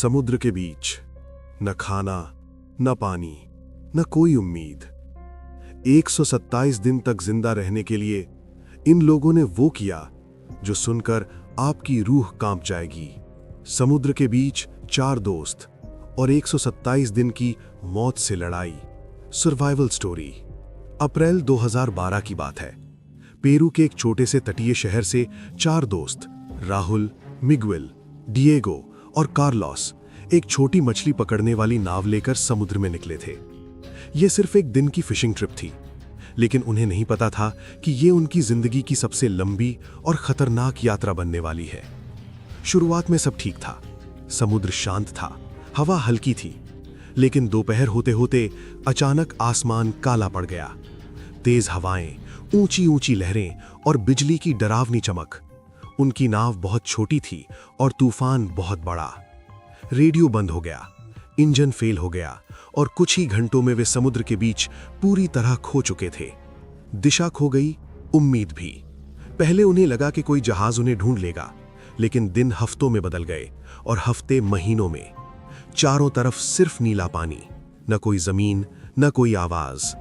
समुद्र के बीच न खाना, न पानी, न कोई उम्मीद। 127 दिन तक जिंदा रहने के लिए इन लोगों ने वो किया जो सुनकर आपकी रूह कांप जाएगी। समुद्र के बीच 4 दोस्त और 127 दिन की मौत से लड़ाई। Survival story. अप्रैल 2012 की बात है। पेरू के एक छोटे से तटीय शहर से 4 दोस्त राहुल, मिगुएल, डिएगो और कार्लोस एक छोटी मछली पकड़ने वाली नाव लेकर समुद्र में निकले थे। यह सिर्फ एक दिन की फिशिंग ट्रिप थी, लेकिन उन्हें नहीं पता था कि यह उनकी जिंदगी की सबसे लंबी और खतरनाक यात्रा बनने वाली है। शुरुआत में सब ठीक था। समुद्र शांत था, हवा हल्की थी, लेकिन दोपहर होते होते अचानक आसमान काला पड़ गया। तेज हवाएं, ऊंची ऊंची लहरें और बिजली की डरावनी चमक। उनकी नाव बहुत छोटी थी और तूफान बहुत बड़ा। रेडियो बंद हो गया, इंजन फेल हो गया और कुछ ही घंटों में वे समुद्र के बीच पूरी तरह खो चुके थे। दिशा खो गई, उम्मीद भी। पहले उन्हें लगा कि कोई जहाज उन्हें ढूंढ लेगा, लेकिन दिन हफ्तों में बदल गए और हफ्ते महीनों में। चारों तरफ सिर्फ नीला पानी, न कोई जमीन, न कोई आवाज,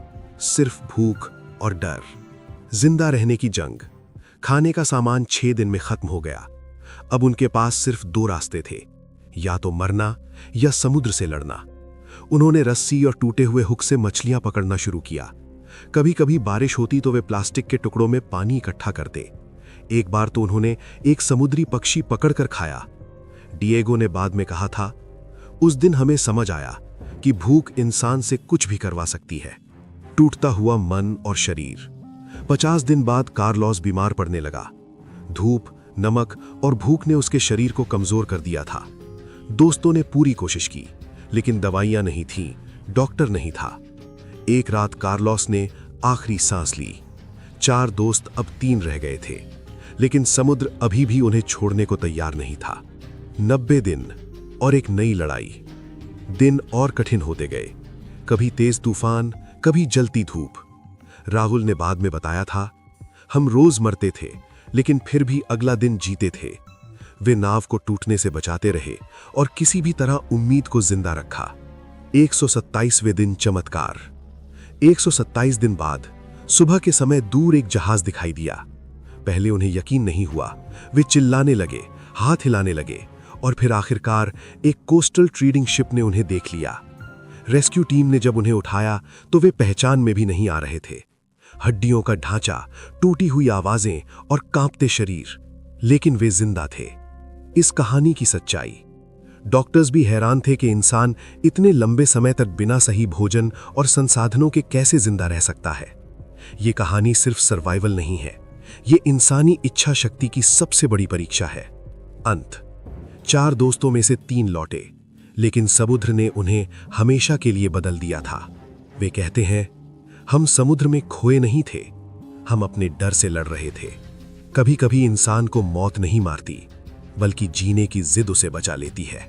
सिर्फ भूख और डर। जिंदा रहने की जंग। खाने का सामान 6 दिन में खत्म हो गया। अब उनके पास सिर्फ 2 रास्ते थे, या तो मरना या समुद्र से लड़ना। उन्होंने रस्सी और टूटे हुए हुक से मछलियां पकड़ना शुरू किया। कभी कभी बारिश होती तो वे प्लास्टिक के टुकड़ों में पानी इकट्ठा करते। एक बार तो उन्होंने एक समुद्री पक्षी पकड़कर खाया। डिएगो ने बाद में कहा था, उस दिन हमें समझ आया कि भूख इंसान से कुछ भी करवा सकती है। टूटता हुआ मन और शरीर। 50 दिन बाद कार्लोस बीमार पड़ने लगा। धूप, नमक और भूख ने उसके शरीर को कमजोर कर दिया था। दोस्तों ने पूरी कोशिश की, लेकिन दवाइयां नहीं थीं, डॉक्टर नहीं था। एक रात कार्लोस ने आखिरी सांस ली। 4 दोस्त अब 3 रह गए थे, लेकिन समुद्र अभी भी उन्हें छोड़ने को तैयार नहीं था। 90 दिन और एक नई लड़ाई। दिन और कठिन होते गए। कभी तेज तूफान, कभी जलती धूप। राहुल ने बाद में बताया था, हम रोज मरते थे, लेकिन फिर भी अगला दिन जीते थे। वे नाव को टूटने से बचाते रहे और किसी भी तरह उम्मीद को जिंदा रखा। 127वें दिन चमत्कार। 127 दिन बाद सुबह के समय दूर एक जहाज दिखाई दिया। पहले उन्हें यकीन नहीं हुआ। वे चिल्लाने लगे, हाथ हिलाने लगे और फिर आखिरकार एक कोस्टल ट्रेडिंग शिप ने उन्हें देख लिया। रेस्क्यू टीम ने जब उन्हें उठाया तो वे पहचान में भी नहीं आ रहे थे। हड्डियों का ढांचा, टूटी हुई आवाजें और कांपते शरीर, लेकिन वे जिंदा थे। इस कहानी की सच्चाई। डॉक्टर्स भी हैरान थे कि इंसान इतने लंबे समय तक बिना सही भोजन और संसाधनों के कैसे जिंदा रह सकता है। ये कहानी सिर्फ सर्वाइवल नहीं है, ये इंसानी इच्छा शक्ति की सबसे बड़ी परीक्षा है। अंत। 4 दोस्तों में से 3 लौटे, लेकिन समुद्र ने उन्हें हमेशा के लिए बदल दिया था। वे कहते हैं, हम समुद्र में खोए नहीं थे, हम अपने डर से लड़ रहे थे। कभी कभी इंसान को मौत नहीं मारती, बल्कि जीने की जिद उसे बचा लेती है।